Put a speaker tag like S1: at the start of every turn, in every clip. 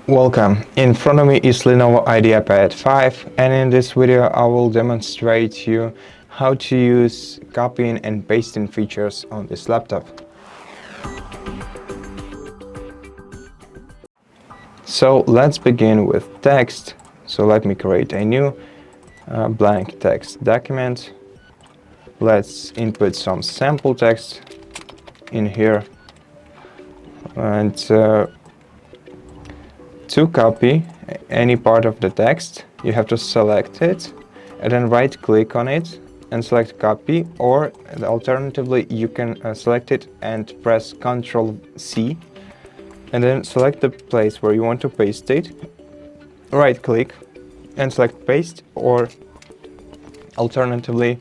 S1: Welcome. In front of me is LENOVO IdeaPad 5, and in this video I will demonstrate you how to use copying and pasting features on this laptop. So let's begin with text. So let me create a new blank text document. Let's input some sample text in here, and to copy any part of the text, you have to select it and then right click on it and select copy, or alternatively you can select it and press CTRL+C and then select the place where you want to paste it, right click and select paste, or alternatively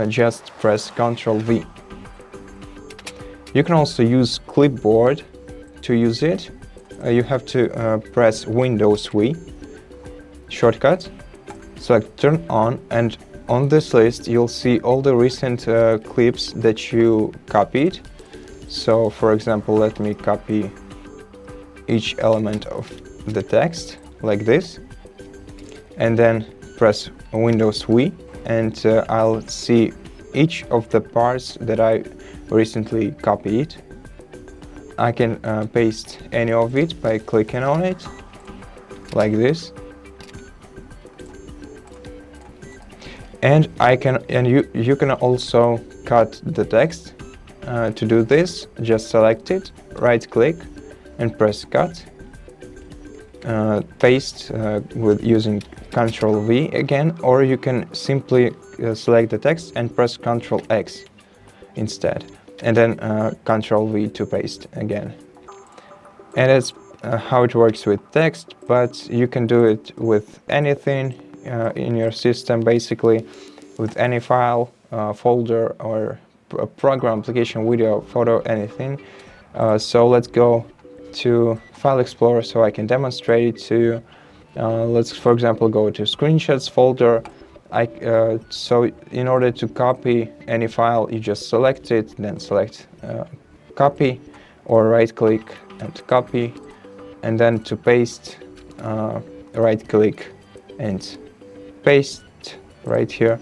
S1: just press CTRL+V. You can also use clipboard to use it. You have to press Windows+V shortcut, select turn on, and on this list you'll see all the recent clips that you copied. So for example, let me copy each element of the text like this, and then press Windows+V, and I'll see each of the parts that I recently copied. I can paste any of it by clicking on it, like this. And you can also cut the text. To do this, just select it, right click and press cut. Paste with using CTRL+V again, or you can simply select the text and press CTRL+X instead, and then CTRL+V to paste again. And that's how it works with text, but you can do it with anything in your system, basically with any file, folder, or program, application, video, photo, anything. So let's go to File Explorer so I can demonstrate it to you. Let's, for example, go to Screenshots folder. So in order to copy any file, you just select it, then select copy, or right click and copy, and then to paste, right click and paste right here,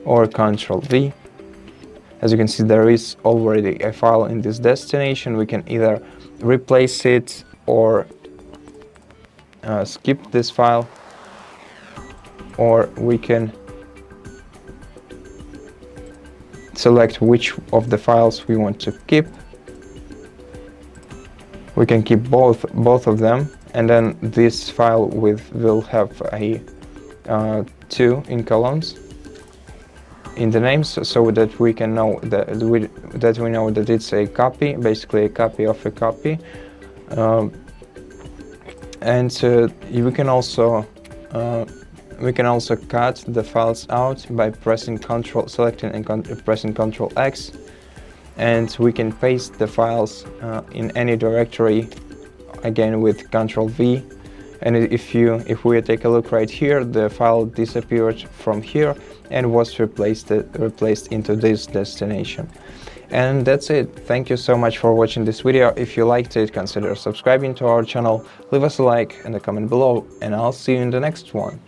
S1: or CTRL+V. As you can see, there is already a file in this destination. We can either replace it or skip this file, or we can select which of the files we want to keep. We can keep both of them, and then this file will have a 2 in columns in the names, so that we can know that we know that it's a copy, basically a copy of a copy. And we can also cut the files out by pressing selecting and pressing CTRL+X, and we can paste the files in any directory again with CTRL+V. And if we take a look right here, the file disappeared from here and was replaced into this destination. And that's it. Thank you so much for watching this video. If you liked it, consider subscribing to our channel, leave us a like and a comment below, and I'll see you in the next one.